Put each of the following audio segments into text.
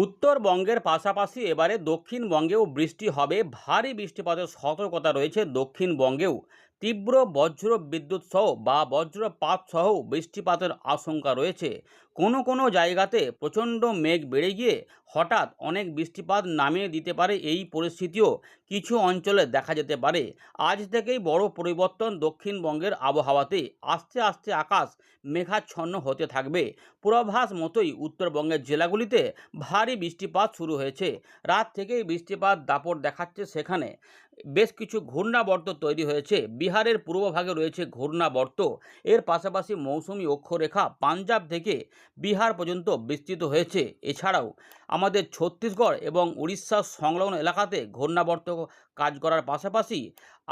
উত্তরবঙ্গের পাশাপাশি এবারে দক্ষিণবঙ্গেও বৃষ্টি হবে। ভারী বৃষ্টিপাতের সতর্কতা রয়েছে দক্ষিণবঙ্গেও। তীব্র বজ্র বিদ্যুৎ সহ বা বজ্রপাত সহ বৃষ্টিপাতের আশঙ্কা রয়েছে। কোনো কোনো জায়গাতে প্রচণ্ড মেঘ বেড়ে গিয়ে হঠাৎ অনেক বৃষ্টিপাত নামিয়ে দিতে পারে। এই পরিস্থিতিও কিছু অঞ্চলে দেখা যেতে পারে। আজ থেকেই বড় পরিবর্তন দক্ষিণবঙ্গের আবহাওয়াতে। আস্তে আস্তে আকাশ মেঘাচ্ছন্ন হতে থাকবে। পূর্বাভাস মতোই উত্তরবঙ্গের জেলাগুলিতে ভারী বৃষ্টিপাত শুরু হয়েছে। রাত থেকেই বৃষ্টিপাত দাপট দেখাচ্ছে। সেখানে বেশ কিছু ঘূর্ণাবর্ত তৈরি হয়েছে। বিহারের পূর্বভাগে রয়েছে ঘূর্ণাবর্ত। এর পাশাপাশি মৌসুমি অক্ষরেখা পাঞ্জাব থেকে বিহার পর্যন্ত বিস্তৃত হয়েছে। এছাড়াও আমাদের ছত্তিশগড় এবং উড়িষ্যার সংলগ্ন এলাকাতে ঘূর্ণাবর্ত কাজ করার পাশাপাশি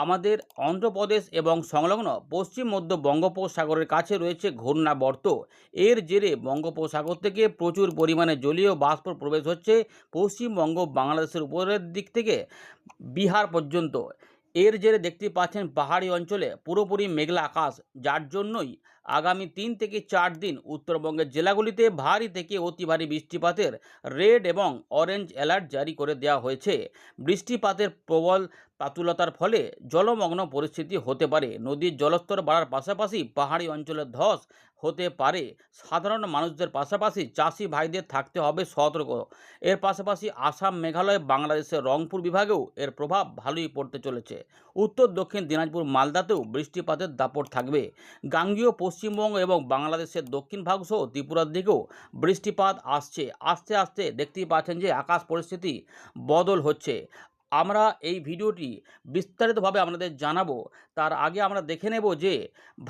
আমাদের অন্ধ্রপ্রদেশ এবং সংলগ্ন পশ্চিম মধ্য বঙ্গোপসাগরের কাছে রয়েছে ঘূর্ণাবর্ত। এর জেরে বঙ্গোপসাগর থেকে প্রচুর পরিমাণে জলীয় বাষ্প প্রবেশ হচ্ছে পশ্চিমবঙ্গ বাংলাদেশের উপরের দিক থেকে বিহার পর্যন্ত। এর জেরে দেখতে পাচ্ছেন পাহাড়ি অঞ্চলে পুরোপুরি মেঘলা আকাশ, যার জন্যই আগামী 3 থেকে 4 দিন উত্তরবঙ্গের জেলাগুলিতে ভারী থেকে অতি ভারী বৃষ্টিপাতের রেড এবং অরেঞ্জ অ্যালার্ট জারি করে দেওয়া হয়েছে। বৃষ্টিপাতের প্রবল পাতুলতার ফলে জলমগ্ন পরিস্থিতি হতে পারে। নদীর জলস্তর বাড়ার পাশাপাশি পাহাড়ি অঞ্চলে ধস হতে পারে। সাধারণ মানুষদের পাশাপাশি চাষি ভাইদের থাকতে হবে সতর্ক। এর পাশাপাশি আসাম, মেঘালয়, বাংলাদেশের রংপুর বিভাগেও এর প্রভাব ভালোই পড়তে চলেছে। উত্তর দক্ষিণ দিনাজপুর, মালদাতেও বৃষ্টিপাতের দাপট থাকবে। গাঙ্গেয় পশ্চিমবঙ্গ এবং বাংলাদেশের দক্ষিণ ভাগ সহ ত্রিপুরার দিকেও বৃষ্টিপাত আসছে। আস্তে আস্তে দেখতেই পাচ্ছেন যে আকাশ পরিস্থিতি বদল হচ্ছে। আমরা এই ভিডিওটি বিস্তারিতভাবে আপনাদের জানাবো। তার আগে আমরা দেখে নেব যে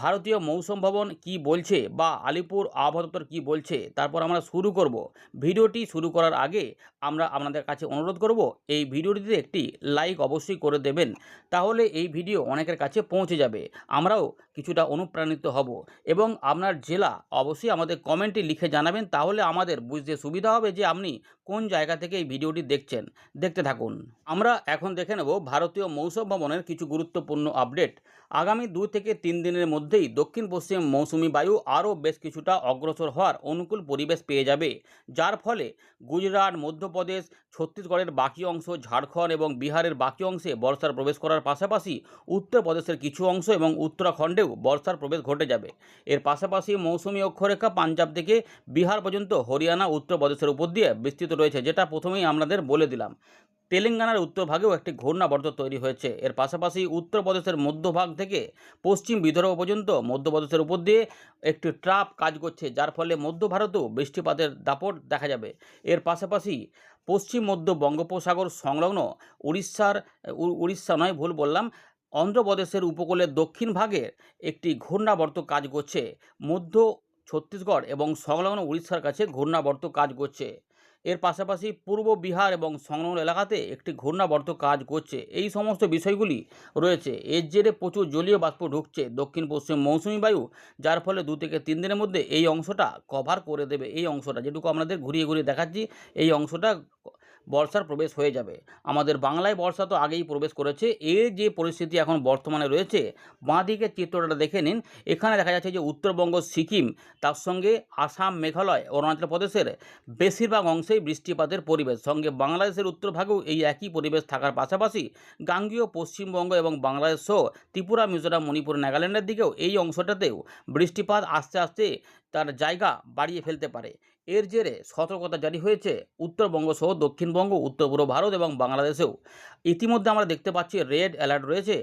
ভারতীয় মৌসুম ভবন কি বলছে বা আলিপুর আবহাওয়া দপ্তর কী বলছে। তারপর আমরা শুরু করব। ভিডিওটি শুরু করার আগে আমরা আপনাদের কাছে অনুরোধ করব, এই ভিডিওটিতে একটি লাইক অবশ্যই করে দেবেন। তাহলে এই ভিডিও অনেকের কাছে পৌঁছে যাবে, আমরাও কিছুটা অনুপ্রাণিত হব। এবং আপনার জেলা অবশ্যই আমাদের কমেন্টে লিখে জানাবেন, তাহলে আমাদের বুঝতে সুবিধা হবে যে আপনি কোন জায়গা থেকে এই ভিডিওটি দেখছেন। দেখতে থাকুন। আমরা এখন দেখে নেব ভারতীয় মৌসুম ভবনের কিছু গুরুত্বপূর্ণ আপডেট। আগামী 2 থেকে 3 দিনের মধ্যেই দক্ষিণ পশ্চিম মৌসুমি বায়ু আরও বেশ কিছুটা অগ্রসর হওয়ার অনুকূল পরিবেশ পেয়ে যাবে, যার ফলে গুজরাট, মধ্যপ্রদেশ, ছত্তিশগড়ের বাকি অংশ, ঝাড়খণ্ড এবং বিহারের বাকি অংশে বর্ষার প্রবেশ করার পাশাপাশি উত্তরপ্রদেশের কিছু অংশ এবং উত্তরাখণ্ডেও বর্ষার প্রবেশ ঘটে যাবে। এর পাশাপাশি মৌসুমি অক্ষরেখা পাঞ্জাব থেকে বিহার পর্যন্ত হরিয়ানা, উত্তরপ্রদেশের উপর দিয়ে বিস্তৃত রয়েছে, যেটা প্রথমেই আপনাদের বলে দিলাম। তেলেঙ্গানার উত্তরভাগেও একটি ঘূর্ণাবর্ত তৈরি হয়েছে। এর পাশাপাশি উত্তরপ্রদেশের মধ্যভাগ থেকে পশ্চিম বিদর্ভ পর্যন্ত মধ্যপ্রদেশের উপর দিয়ে একটি ট্রাপ কাজ করছে, যার ফলে মধ্য ভারতেও বৃষ্টিপাতের দাপট দেখা যাবে। এর পাশাপাশি পশ্চিম মধ্য বঙ্গোপসাগর সংলগ্ন উড়িষ্যা নয়, ভুল বললাম, অন্ধ্রপ্রদেশের উপকূলের দক্ষিণ ভাগের একটি ঘূর্ণাবর্ত কাজ করছে। মধ্য ছত্তিশগড় এবং সংলগ্ন উড়িষ্যার কাছে ঘূর্ণাবর্ত কাজ করছে। এর পাশাপাশি পূর্ব বিহার এবং সংলগ্ন এলাকাতে একটি ঘূর্ণাবর্ত কাজ করছে। এই সমস্ত বিষয়গুলি রয়েছে। এর জেরে প্রচুর জলীয় বাষ্প ঢুকছে দক্ষিণ পশ্চিম মৌসুমি বায়ু, যার ফলে 2 থেকে 3 দিনের মধ্যে এই অংশটা কভার করে দেবে। এই অংশটা যেটুকু আপনাদের ঘুরিয়ে ঘুরিয়ে দেখাচ্ছি, এই অংশটা বর্ষার প্রবেশ হয়ে যাবে। আমাদের বাংলায় বর্ষা তো আগেই প্রবেশ করেছে। এর যে পরিস্থিতি এখন বর্তমানে রয়েছে, বাঁ দিকের চিত্রটা দেখে নিন। এখানে দেখা যাচ্ছে যে উত্তরবঙ্গ, সিকিম, তার সঙ্গে আসাম, মেঘালয়, অরুণাচল প্রদেশের বেশিরভাগ অংশেই বৃষ্টিপাতের পরিবেশ। সঙ্গে বাংলাদেশের উত্তরভাগেও এই একই পরিবেশ থাকার পাশাপাশি গাঙ্গেয় পশ্চিমবঙ্গ এবং বাংলাদেশ সহ ত্রিপুরা, মিজোরাম, মণিপুর, নাগাল্যান্ডের দিকেও এই অংশটাতেও বৃষ্টিপাত আস্তে আস্তে তার জায়গা বাড়িয়ে ফেলতে পারে। এর জেরে সতর্কতা জারি হয়েছে উত্তরবঙ্গ সহ দক্ষিণবঙ্গ, উত্তর পূর্ব ভারত এবং বাংলাদেশেও। ইতিমধ্যে আমরা দেখতে পাচ্ছি রেড অ্যালার্ট রয়েছে।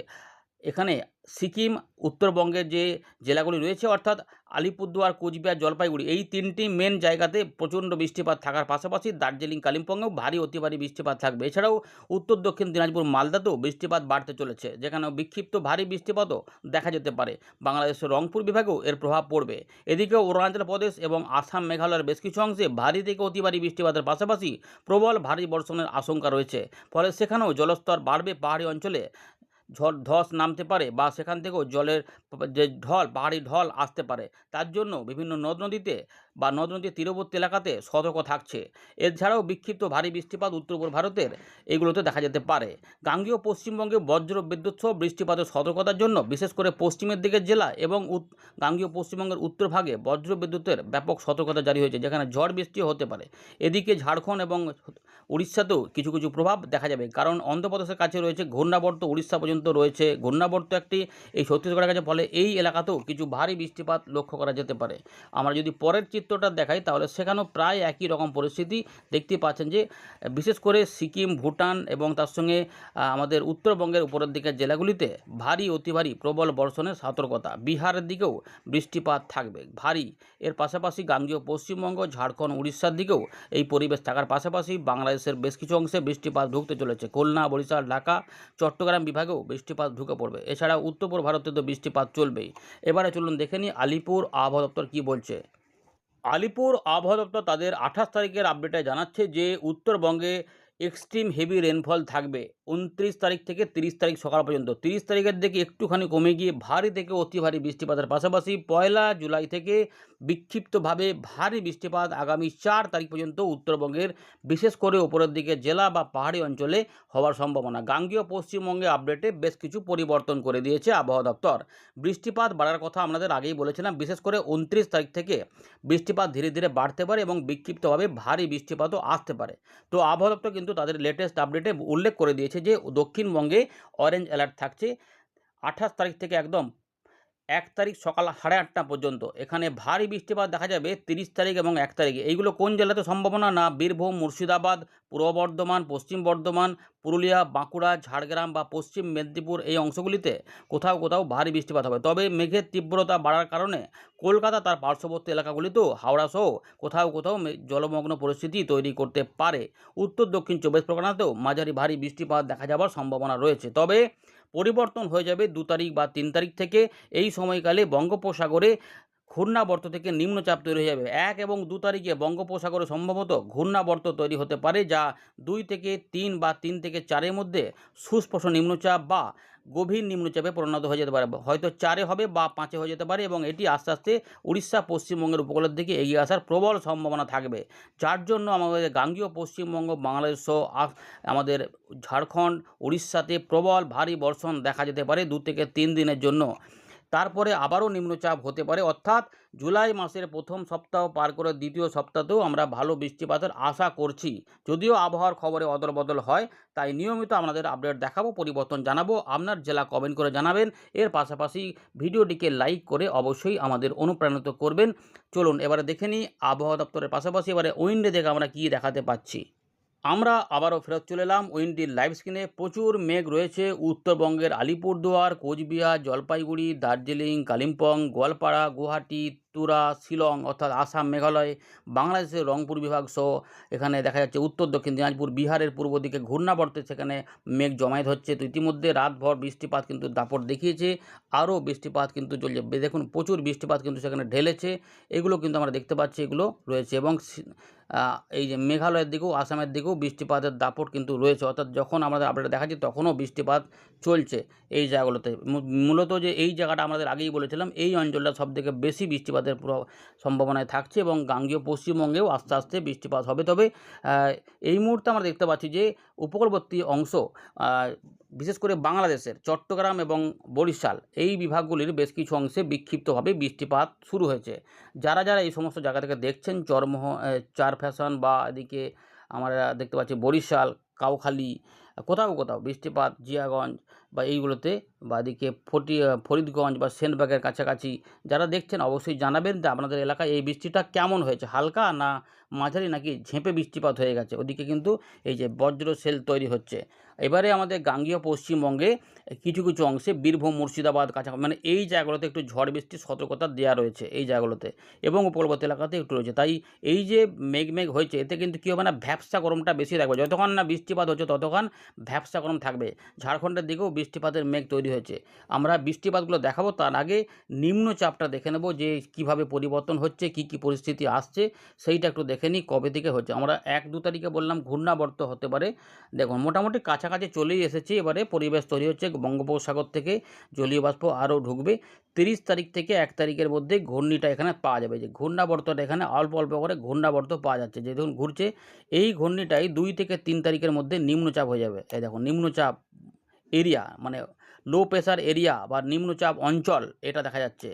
এখানে সিকিম, উত্তরবঙ্গের যে জেলাগুলি রয়েছে অর্থাৎ আলিপুরদুয়ার, কোচবিহার, জলপাইগুড়ি, এই 3টি মেন জায়গাতে প্রচণ্ড বৃষ্টিপাত থাকার পাশাপাশি দার্জিলিং, কালিম্পংয়েও ভারী অতি ভারী বৃষ্টিপাত থাকবে। এছাড়াও উত্তর দক্ষিণ দিনাজপুর, মালদাতেও বৃষ্টিপাত বাড়তে চলেছে, যেখানে বিক্ষিপ্ত ভারী বৃষ্টিপাতও দেখা যেতে পারে। বাংলাদেশের রংপুর বিভাগেও এর প্রভাব পড়বে। এদিকে অরুণাচল প্রদেশ এবং আসাম, মেঘালয়ের বেশ কিছু অংশে ভারী থেকে অতি ভারী বৃষ্টিপাতের পাশাপাশি প্রবল ভারী বর্ষণের আশঙ্কা রয়েছে। ফলে সেখানেও জলস্তর বাড়বে। পাহাড়ি অঞ্চলে ধস নামতে পারে বা সেখান থেকেও জলের যে ঢল, পাহাড়ি ঢল আসতে পারে। তার জন্য বিভিন্ন নদ নদীতে বা নদ নদীর তীরবর্তী এলাকাতে সতর্ক থাকছে। এছাড়াও বিক্ষিপ্ত ভারী বৃষ্টিপাত উত্তর পূর্ব ভারতের এগুলোতে দেখা যেতে পারে। গাঙ্গেয় পশ্চিমবঙ্গে বজ্র বিদ্যুৎ সহ বৃষ্টিপাতের সতর্কতার জন্য বিশেষ করে পশ্চিমের দিকের জেলা এবং গাঙ্গেয় পশ্চিমবঙ্গের উত্তর ভাগে বজ্র বিদ্যুতের ব্যাপক সতর্কতা জারি হয়েছে, যেখানে ঝড় বৃষ্টিও হতে পারে। এদিকে ঝাড়খণ্ড এবং উড়িষ্যাতেও কিছু কিছু প্রভাব দেখা যাবে, কারণ অন্ধ্রপ্রদেশের কাছে রয়েছে ঘূর্ণাবর্ত, উড়িষ্যা পর্যন্ত রয়েছে ঘূর্ণাবর্ত একটি এই ছত্তিশগড়ের কাছে, ফলে এই এলাকাতেও কিছু ভারী বৃষ্টিপাত লক্ষ্য করা যেতে পারে। আমরা যদি পরের চিত্রটা দেখাই তাহলে সেখানেও প্রায় একই রকম পরিস্থিতি দেখতে পাচ্ছেন, যে বিশেষ করে সিকিম, ভুটান এবং তার সঙ্গে আমাদের উত্তরবঙ্গের উপরের দিকের জেলাগুলিতে ভারী, অতি ভারী, প্রবল বর্ষণের সতর্কতা। বিহারের দিকেও বৃষ্টিপাত থাকবে ভারী। এর পাশাপাশি গাঙ্গেয় পশ্চিমবঙ্গ, ঝাড়খণ্ড, উড়িষ্যার দিকেও এই পরিবেশ থাকার পাশাপাশি বাংলাদেশের বেশ কিছু অংশে বৃষ্টিপাত ঢুকতে চলেছে। খুলনা, বরিশাল, ঢাকা, চট্টগ্রাম বিভাগেও বৃষ্টিপাত ঢুকে পড়বে। এছাড়া উত্তর পূর্ব ভারতে তো বৃষ্টিপাত চলবেই। এবারে চলুন দেখে নিই আলিপুর আবহাওয়া দপ্তর কী বলছে। আলিপুর আবহাওয়া দপ্তর তাদের 28 তারিখের আপডেটে জানাচ্ছে যে উত্তরবঙ্গে এক্সট্রিম হেভি রেনফল থাকবে 29 তারিখ থেকে 30 তারিখ সকাল পর্যন্ত। 30 তারিখের দিকে একটুখানি কমে গিয়ে ভারী থেকে অতি ভারী বৃষ্টিপাতের পাশাপাশি 1 জুলাই থেকে বিক্ষিপ্তভাবে ভারী বৃষ্টিপাত আগামী 4 তারিখ পর্যন্ত উত্তরবঙ্গের বিশেষ করে উপরের দিকে জেলা বা পাহাড়ি অঞ্চলে হওয়ার সম্ভাবনা। গাঙ্গেয় পশ্চিমবঙ্গে আপডেটে বেশ কিছু পরিবর্তন করে দিয়েছে আবহাওয়া দপ্তর। বৃষ্টিপাত বাড়ার কথা আপনাদের আগেই বলেছিলাম, বিশেষ করে 29 তারিখ থেকে বৃষ্টিপাত ধীরে ধীরে বাড়তে পারে এবং বিক্ষিপ্তভাবে ভারী বৃষ্টিপাতও আসতে পারে। তো আবহাওয়া দপ্তর কিন্তু তাদের লেটেস্ট আপডেটে উল্লেখ করে দিয়েছে যে দক্ষিণবঙ্গে অরেঞ্জ অ্যালার্ট থাকছে 28 তারিখ থেকে একদম 1 তারিখ সকাল 8:30 পর্যন্ত। এখানে ভারী বৃষ্টিপাত দেখা যাবে 30 তারিখ এবং 1 তারিখে। এইগুলো কোন জেলাতে সম্ভাবনা? না বীরভূম, মুর্শিদাবাদ, পূর্ব বর্ধমান, পশ্চিম বর্ধমান, পুরুলিয়া, বাঁকুড়া, ঝাড়গ্রাম বা পশ্চিম মেদিনীপুর এই অংশগুলিতে কোথাও কোথাও ভারী বৃষ্টিপাত হবে। তবে মেঘের তীব্রতা বাড়ার কারণে কলকাতা তার পার্শ্ববর্তী এলাকাগুলিতেও হাওড়া সহ কোথাও কোথাও জলমগ্ন পরিস্থিতি তৈরি করতে পারে। উত্তর দক্ষিণ 24 পরগনাতেও মাঝারি ভারী বৃষ্টিপাত দেখা যাওয়ার সম্ভাবনা রয়েছে। তবে পরিবর্তন হয়ে যাবে 2 তারিখ বা 3 তারিখ থেকে। এই সময়কালে বঙ্গোপসাগরে ঘূর্ণাবর্ত থেকে নিম্নচাপ তৈরি হয়ে যাবে। 1 এবং 2 তারিখে বঙ্গোপসাগরে সম্ভবত ঘূর্ণাবর্ত তৈরি হতে পারে, যা 2 থেকে 3 বা 3 থেকে 4-এর মধ্যে সুস্পষ্ট নিম্নচাপ বা গভীর নিম্নচাপে পরিণত হয়ে যেতে পারে। হয়তো 4-এ হবে বা 5-এ হয়ে যেতে পারে এবং এটি আস্তে আস্তে উড়িষ্যা, পশ্চিমবঙ্গের উপকূলের দিকে এগিয়ে আসার প্রবল সম্ভাবনা থাকবে। যার জন্য আমাদের গাঙ্গেয় পশ্চিমবঙ্গ, বাংলাদেশ সহ আমাদের ঝাড়খণ্ড, উড়িষ্যাতে প্রবল ভারী বর্ষণ দেখা যেতে পারে 2 থেকে 3 দিনের জন্য। তারপরে আবারও নিম্নচাপ হতে পারে, অর্থাৎ জুলাই মাসের প্রথম সপ্তাহ পার করে দ্বিতীয় সপ্তাহতেও আমরা ভালো বৃষ্টিপাতের আশা করছি। যদিও আবহাওয়ার খবরে অদলবদল হয়, তাই নিয়মিত আপনাদের আপডেট দেখাবো, পরিবর্তন জানাবো। আপনার জেলা কমেন্ট করে জানাবেন। এর পাশাপাশি ভিডিওটিকে লাইক করে অবশ্যই আমাদের অনুপ্রাণিত করবেন। চলুন এবারে দেখে নিই আবহাওয়া দপ্তরের পাশাপাশি এবারে উইন্ডে দেখে আমরা কী দেখাতে পাচ্ছি। আমরা আবারও ফেরত চলে এলাম উইন্ডির লাইভ স্ক্রিনে। প্রচুর মেঘ রয়েছে উত্তরবঙ্গের আলিপুরদুয়ার, কোচবিহার, জলপাইগুড়ি, দার্জিলিং, কালিম্পং, গোয়ালপাড়া, গুয়াহাটি, তুরা, শিলং অর্থাৎ আসাম, মেঘালয়, বাংলাদেশের রংপুর বিভাগ সহ এখানে দেখা যাচ্ছে উত্তর দক্ষিণ দিনাজপুর, বিহারের পূর্ব দিকে ঘূর্ণাবর্তে সেখানে মেঘ জমায়েত হচ্ছে। তো ইতিমধ্যে রাতভর বৃষ্টিপাত কিন্তু দাপট দেখিয়েছে, আরও বৃষ্টিপাত কিন্তু চলছে। দেখুন প্রচুর বৃষ্টিপাত কিন্তু সেখানে ঢেলেছে, এগুলো কিন্তু আমরা দেখতে পাচ্ছি, এগুলো রয়েছে। এবং এই যে মেঘালয়ের দিকেও, আসামের দিকেও বৃষ্টিপাতের দাপট কিন্তু রয়েছে, অর্থাৎ যখন আমাদের আপডেট দেখাচ্ছি তখনও বৃষ্টিপাত চলছে এই জায়গাগুলোতে। মূলত যে এই জায়গাটা আমাদের আগেই বলেছিলাম, এই অঞ্চলটা সবথেকে বেশি বৃষ্টিপাতের সম্ভাবনায় থাকছে এবং গাঙ্গেয় পশ্চিমবঙ্গেও আস্তে আস্তে বৃষ্টিপাত হবে। তবে এই মুহূর্তে আমরা দেখতে পাচ্ছি যে উপকূলবর্তী অংশ, বিশেষ করে বাংলাদেশের চট্টগ্রাম এবং বরিশাল এই বিভাগগুলির বেশ কিছু অংশে বিক্ষিপ্তভাবে বৃষ্টিপাত শুরু হয়েছে। যারা যারা এই সমস্ত জায়গা থেকে দেখছেন, চার ফ্যাশন বা এদিকে আমরা দেখতে পাচ্ছি বরিশাল, কাউখালী, কোথাও কোথাও বৃষ্টিপাত, জিয়াগঞ্জ বা এইগুলোতে, বা এদিকে ফরিদগঞ্জ বা সেনবাগের কাছাকাছি যারা দেখছেন অবশ্যই জানাবেন যে আপনাদের এলাকায় এই বৃষ্টিটা কেমন হয়েছে, হালকা না মাঝারি নাকি ঝেঁপে বৃষ্টিপাত হয়ে গেছে। ওদিকে কিন্তু এই যে বজ্র সেল তৈরি হচ্ছে। এবারে আমাদের গাঙ্গেয় পশ্চিমবঙ্গে কিছু কিছু অংশে বীরভূম, মুর্শিদাবাদ কাছাকাছি, মানে এই জায়গাগুলোতে একটু ঝড় বৃষ্টির সতর্কতা দেওয়া রয়েছে এই জায়গাগুলোতে, এবং উপকূলবর্তী এলাকাতে একটু রয়েছে। তাই এই যে মেঘ হয়েছে, এতে কিন্তু কী হবে না, ভ্যাপসা গরমটা বেশি থাকবে। যতক্ষণ না বৃষ্টিপাত হচ্ছে ততক্ষণ ভ্যাপসা গরম থাকবে। ঝাড়খণ্ডের দিকেও বৃষ্টিপাতের মেঘ তৈরি হয়েছে। আমরা বৃষ্টিপাতগুলো দেখাবো, তার আগে নিম্নচাপটা দেখে নেব যে কিভাবে পরিবর্তন হচ্ছে, কি কি পরিস্থিতি আসছে সেইটা একটু দেখে নিই কবে থেকে হচ্ছে। আমরা 1-2 তারিখে বললাম ঘূর্ণাবর্ত হতে পারে। দেখুন মোটামুটি কাছাকাছি চলেই এসেছে, এবারে পরিবেশ তৈরি হচ্ছে, বঙ্গোপসাগর থেকে জলীয় বাষ্প আরও ঢুকবে। 30 তারিখ থেকে 1 তারিখের মধ্যে ঘূর্ণিটা এখানে পাওয়া যাবে, যে ঘূর্ণাবর্তটা এখানে অল্প অল্প করে ঘূর্ণাবর্ত পাওয়া যাচ্ছে, যে দেখুন ঘুরছে। এই ঘূর্ণিটাই 2 থেকে 3 তারিখের মধ্যে নিম্নচাপ হয়ে যাবে। এই দেখুন নিম্নচাপ এরিয়া মানে লো প্রেসার এরিয়া বা নিম্নচাপ অঞ্চল এটা দেখা যাচ্ছে।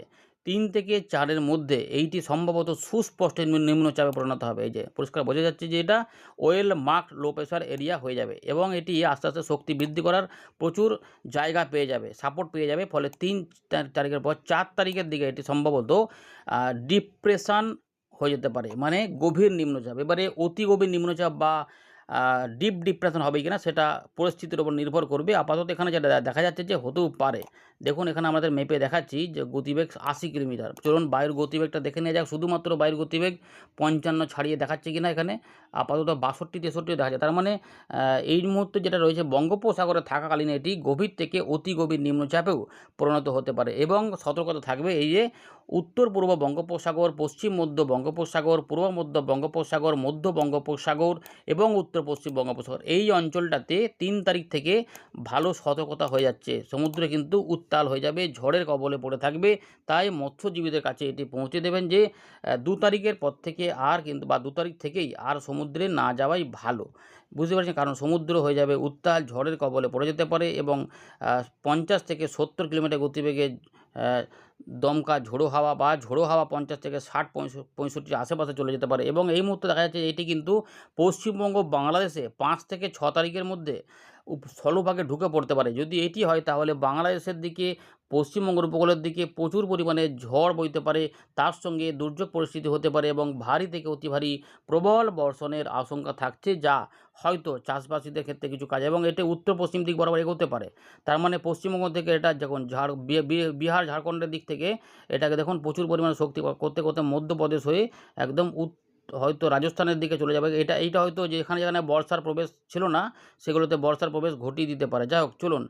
3 থেকে 4-এর মধ্যে এইটি সম্ভবত সুস্পষ্ট নিম্নচাপে পরিণত হবে। এই যে পরিষ্কার বোঝা যাচ্ছে যে এটা well marked low pressure area হয়ে যাবে, এবং এটি আস্তে আস্তে শক্তি বৃদ্ধি করার প্রচুর জায়গা পেয়ে যাবে, সাপোর্ট পেয়ে যাবে। ফলে 3 তারিখের পর 4 তারিখের দিকে এটি সম্ভবত ডিপ্রেশন হয়ে যেতে পারে, মানে গভীর নিম্নচাপ। এবারে অতি গভীর নিম্নচাপ বা ডিপ ডিপ্রেশন হবে কিনা সেটা পরিস্থিতির উপর নির্ভর করবে। আপাতত এখানে যেটা দেখা যাচ্ছে যে হতেও পারে। দেখুন এখানে আমাদের মেপে দেখাচ্ছি যে গতিবেগ 80 কিলোমিটার। চলুন বায়ুর গতিবেগটা দেখে নেওয়া যাক, শুধুমাত্র বায়ুর গতিবেগ 55 ছাড়িয়ে দেখাচ্ছে কিনা এখানে। আপাতত 62-63 দেখা যায়। তার মানে এই মুহূর্তে যেটা রয়েছে বঙ্গোপসাগরে থাকাকালীন এটি গভীর থেকে অতি গভীর নিম্নচাপেও পরিণত হতে পারে, এবং সতর্কতা থাকবে এই যে উত্তর পূর্ব বঙ্গোপসাগর, পশ্চিম মধ্য বঙ্গোপসাগর, পূর্ব মধ্য বঙ্গোপসাগর, মধ্য বঙ্গোপসাগর এবং উত্তর পশ্চিম বঙ্গোপসাগর, এই অঞ্চলটাতে 3 তারিখ থেকে ভালো সতর্কতা হয়ে যাচ্ছে। সমুদ্রে কিন্তু উত্তাল হয়ে যাবে, ঝড়ের কবলে পড়ে থাকবে। তাই মৎস্যজীবীদের কাছে এটি পৌঁছে দেবেন যে 2 তারিখের পর থেকে আর কিন্তু বা 2 তারিখ থেকেই আর সমুদ্রে না যাওয়াই ভালো। বুঝতে পারছেন, কারণ সমুদ্র হয়ে যাবে উত্তাল, ঝড়ের কবলে পড়ে যেতে পারে, এবং 50 থেকে 70 কিলোমিটার গতিবেগে দমকা ঝোড়ো হাওয়া বা ঝোড়ো হাওয়া 50 থেকে 60-65 আশেপাশে চলে যেতে পারে। এবং এই মুহূর্তে দেখা যাচ্ছে এটি কিন্তু পশ্চিমবঙ্গ বাংলাদেশে 5 থেকে 6 তারিখের মধ্যে স্থলভাগে ঢুকে পড়তে পারে। যদি এটি হয় তাহলে বাংলাদেশের দিকে, পশ্চিমবঙ্গের উপকূলের দিকে প্রচুর পরিমাণে ঝড় বইতে পারে, তার সঙ্গে দুর্যোগ পরিস্থিতি হতে পারে, এবং ভারী থেকে অতি ভারী প্রবল বর্ষণের আশঙ্কা থাকছে, যা হয়তো চাষবাসীদের ক্ষেত্রে কিছু কাজ, এবং এটি উত্তর পশ্চিম দিক বরাবর এগোতে পারে। তার মানে পশ্চিমবঙ্গ থেকে এটা যখন বিহার ঝাড়খণ্ডের দিক থেকে এটাকে দেখুন প্রচুর পরিমাণে শক্তি করতে করতে মধ্যপ্রদেশ হয়ে একদম হয়তো রাজস্থানের দিকে চলে যাবে। এইটা হয়তো যেখানে যেখানে বর্ষার প্রবেশ ছিল না সেগুলোতে বর্ষার প্রবেশ ঘটিয়ে দিতে পারে। যাই হোক, চলুন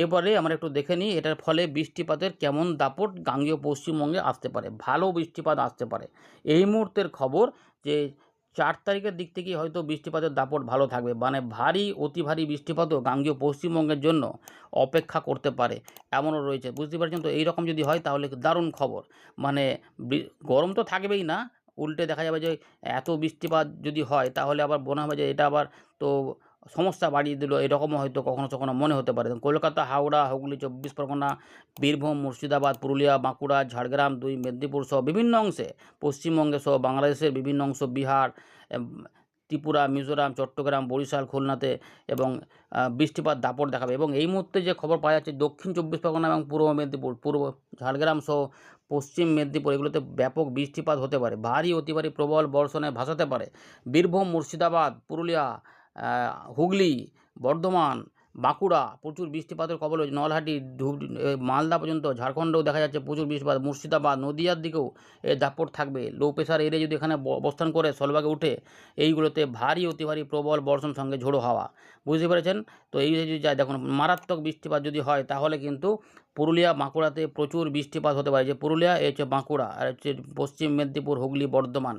এবারে আমরা একটু দেখে নিই এটার ফলে বৃষ্টিপাতের কেমন দাপট গাঙ্গেয় পশ্চিমবঙ্গে আসতে পারে। ভালো বৃষ্টিপাত আসতে পারে এই মুহূর্তের খবর, যে 4 তারিখের দিক থেকেই হয়তো বৃষ্টিপাতের দাপট ভালো থাকবে, মানে ভারী অতি ভারী বৃষ্টিপাতও গাঙ্গেয় পশ্চিমবঙ্গের জন্য অপেক্ষা করতে পারে, এমনও রয়েছে। বুঝতে পারছেন তো? এইরকম যদি হয় তাহলে দারুণ খবর। মানে গরম তো থাকবেই না, উল্টে দেখা যাবে যে এত বৃষ্টিপাত যদি হয় তাহলে আবার মনে হবে যে এটা আবার তো সমস্যা বাড়িয়ে দিল, এরকমও হয়তো কখনো কখনো মনে হতে পারে। কলকাতা, হাওড়া, হুগলি, 24 পরগনা, বীরভূম, মুর্শিদাবাদ, পুরুলিয়া, বাঁকুড়া, ঝাড়গ্রাম, 2 মেদিনীপুর সহ বিভিন্ন অংশে, পশ্চিমবঙ্গে সহ বাংলাদেশের বিভিন্ন অংশ, বিহার, ত্রিপুরা, মিজোরাম, চট্টগ্রাম, বরিশাল, খুলনাতে এবং বৃষ্টিপাত দাপট দেখাবে। এবং এই মুহূর্তে যে খবর পাওয়া যাচ্ছে দক্ষিণ 24 পরগনা এবং পূর্ব মেদিনীপুর, পূর্ব ঝাড়গ্রাম সহ পশ্চিম মেদিনীপুর, এগুলোতে ব্যাপক বৃষ্টিপাত হতে পারে, ভারী অতি ভারী প্রবল বর্ষণে ভাসাতে পারে। বীরভূম, মুর্শিদাবাদ, পুরুলিয়া, হুগলি, বর্ধমান, বাঁকুড়া প্রচুর বৃষ্টিপাতের কবলে, নলহাটি, মালদা পর্যন্ত, ঝাড়খণ্ডেও দেখা যাচ্ছে প্রচুর বৃষ্টিপাত, মুর্শিদাবাদ, নদিয়ার দিকেও এর দাপট থাকবে। লো প্রেশার এরিয়া যদি এখানে অবস্থান করে স্থলভাগে উঠে, এইগুলোতে ভারী অতি ভারী প্রবল বর্ষণ সঙ্গে ঝোড়ো হাওয়া। বুঝতে পেরেছেন তো? এই যদি যায় দেখুন মারাত্মক বৃষ্টিপাত যদি হয় তাহলে কিন্তু পুরুলিয়া, বাঁকুড়াতে প্রচুর বৃষ্টিপাত হতে পারে। যে পুরুলিয়া, এই হচ্ছে বাঁকুড়া, আর হচ্ছে পশ্চিম মেদিনীপুর, হুগলি, বর্ধমান,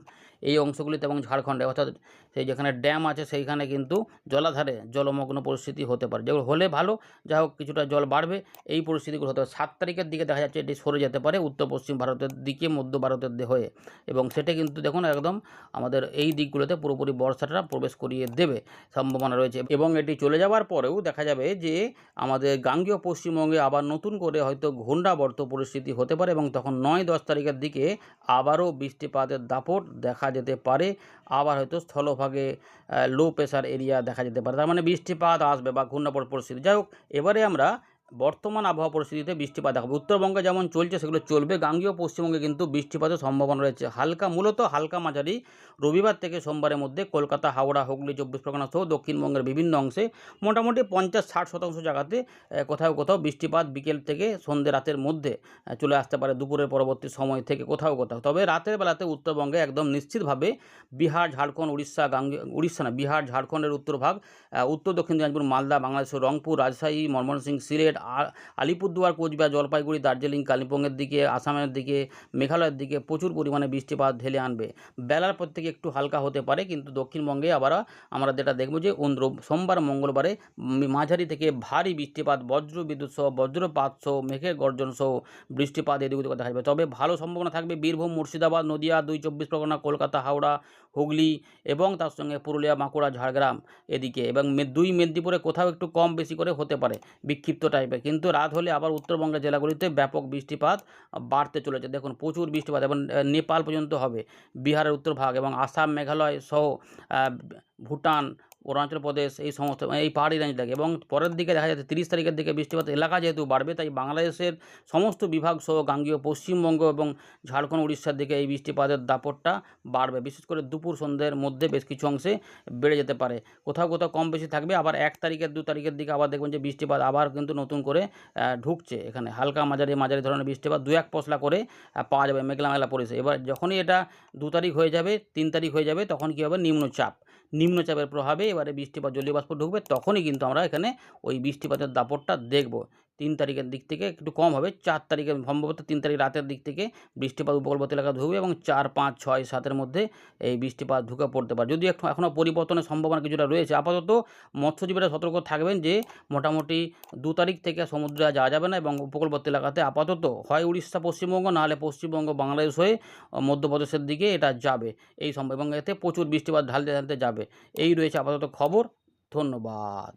এই অংশগুলিতে এবং ঝাড়খণ্ডে, অর্থাৎ সেই যেখানে ড্যাম আছে সেইখানে কিন্তু জলাধারে জলমগ্ন পরিস্থিতি হতে পারে, যেগুলো হলে ভালো। যাই হোক, কিছুটা জল বাড়বে, এই পরিস্থিতিগুলো হতে পারে। 7 তারিখের দিকে দেখা যাচ্ছে এটি সরে যেতে পারে উত্তর পশ্চিম ভারতের দিকে, মধ্য ভারতের হয়ে, এবং সেটা কিন্তু দেখুন একদম আমাদের এই দিকগুলোতে পুরোপুরি বর্ষাটা প্রবেশ করিয়ে দেবে সম্ভাবনা রয়েছে। এবং এটি চলে যাওয়ার পরেও দেখা যাবে যে আমাদের গাঙ্গেয় পশ্চিমবঙ্গে আবার নতুন করে হয়তো ঘূর্ণাবর্ত পরিস্থিতি হতে পারে, এবং তখন 9-10 তারিখের দিকে আবারও বৃষ্টিপাতের দাপট দেখা যেতে পারে। আবার হয়তো স্থলভাগে লো প্রেশার এরিয়া দেখা যেতে পারে, তার মানে বৃষ্টিপাত আসবে বা ঘূর্ণাবর্ত পরিস্থিতি। যাই হোক, এবারে আমরা বর্তমান আবহাওয়া পরিস্থিতিতে বৃষ্টিপাত দেখাবো। উত্তরবঙ্গে যেমন চলছে সেগুলো চলবে, গাঙ্গেয় পশ্চিমবঙ্গে কিন্তু বৃষ্টিপাতের সম্ভাবনা রয়েছে হালকা, মূলত হালকা মাঝারি। রবিবার থেকে সোমবারের মধ্যে কলকাতা, হাওড়া, হুগলি, 24 পরগনা সহ দক্ষিণবঙ্গের বিভিন্ন অংশে মোটামুটি 50-60% জায়গাতে কোথাও কোথাও বৃষ্টিপাত বিকেল থেকে সন্ধ্যে রাতের মধ্যে চলে আসতে পারে, দুপুরের পরবর্তী সময় থেকে কোথাও কোথাও। তবে রাতের বেলাতে উত্তরবঙ্গে একদম নিশ্চিতভাবে বিহার, ঝাড়খণ্ড, বিহার, ঝাড়খণ্ডের উত্তরভাগ, উত্তর দক্ষিণ দিনাজপুর, মালদা, বাংলাদেশের রংপুর, রাজশাহী, ময়মনসিংহ, সিলেট, আলিপুরদুয়ার, কোচবিহার, জলপাইগুড়ি, দার্জিলিং, কালিম্পংয়ের দিকে, আসামের দিকে, মেঘালয়ের দিকে প্রচুর পরিমাণে বৃষ্টিপাত ঢেলে আনবে। বেলার পর থেকে একটু হালকা হতে পারে, কিন্তু দক্ষিণবঙ্গে আবার আমরা যেটা দেখব যে সোমবার, মঙ্গলবারে মাঝারি থেকে ভারী বৃষ্টিপাত, বজ্র বিদ্যুৎ সহ, বজ্রপাত সহ, মেঘের গর্জন সহ বৃষ্টিপাত এদিক ওদিকে দেখা যাবে। তবে ভালো সম্ভাবনা থাকবে বীরভূম, মুর্শিদাবাদ, নদিয়া, 2 চব্বিশ পরগনা, কলকাতা, হাওড়া, হুগলি এবং তার সঙ্গে পুরুলিয়া, বাঁকুড়া, ঝাড়গ্রাম এদিকে, এবং 2 মেদিনীপুরে কোথাও একটু কম বেশি করে হতে পারে বিক্ষিপ্ত টাইপের। কিন্তু রাত হলে আবার উত্তরবঙ্গের জেলাগুলিতে ব্যাপক বৃষ্টিপাত বাড়তে চলেছে। দেখুন প্রচুর বৃষ্টিপাত, এবং নেপাল পর্যন্ত হবে, বিহারের উত্তর ভাগ এবং আসাম, মেঘালয় সহ ভুটান, অরুণাচল প্রদেশ, এই সমস্ত এই পাহাড়ি রেঞ্জ থাকে। এবং পরের দিকে দেখা যাচ্ছে 30 তারিখের দিকে বৃষ্টিপাত এলাকা যেহেতু বাড়বে, তাই বাংলাদেশের সমস্ত বিভাগ সহ গাঙ্গেয় পশ্চিমবঙ্গ এবং ঝাড়খণ্ড, উড়িষ্যার দিকে এই বৃষ্টিপাতের দাপটটা বাড়বে। বিশেষ করে দুপুর সন্ধ্যের মধ্যে বেশ কিছু অংশে বেড়ে যেতে পারে, কোথাও কোথাও কম বেশি থাকবে। আবার 1 তারিখের 2 তারিখের দিকে আবার দেখবেন যে বৃষ্টিপাত আবার কিন্তু নতুন করে ঢুকছে এখানে, হালকা মাঝারি ধরনের বৃষ্টিপাত 2-1 পশলা করে পাওয়া যাবে, মেঘলা মেঘলা পরিবেশে। এবার যখনই এটা 2 তারিখ হয়ে যাবে, 3 তারিখ হয়ে যাবে, তখন কী হবে, নিম্নচাপের প্রভাবে এবারে বৃষ্টিপাত, জলীয় বাষ্প ঢুকবে, তখনই কিন্তু আমরা এখানে ওই বৃষ্টিপাতের দাপটটা দেখব। 3 তারিখের দিক থেকে একটু কম হবে, 4 তারিখে সম্ভবত 3 তারিখ রাতের দিক থেকে বৃষ্টিপাত উপকূলবর্তী এলাকা ঢুকবে, এবং 4, 5, 6, 7-এর মধ্যে এই বৃষ্টিপাত ঢুকে পড়তে পারে। যদিও এখনও পরিবর্তনের সম্ভাবনা কিছুটা রয়েছে। আপাতত মৎস্যজীবীরা সতর্ক থাকবেন যে মোটামুটি 2 তারিখ থেকে সমুদ্রে যাওয়া যাবে না, এবং উপকূলবর্তী এলাকাতে আপাতত হয় উড়িষ্যা, পশ্চিমবঙ্গ, নাহলে পশ্চিমবঙ্গ, বাংলাদেশ হয়ে মধ্যপ্রদেশের দিকে এটা যাবে এই সম্ভব, এবং এতে প্রচুর বৃষ্টিপাত ঢালতে ঢালতে যাবে। এই রয়েছে আপাতত খবর। ধন্যবাদ।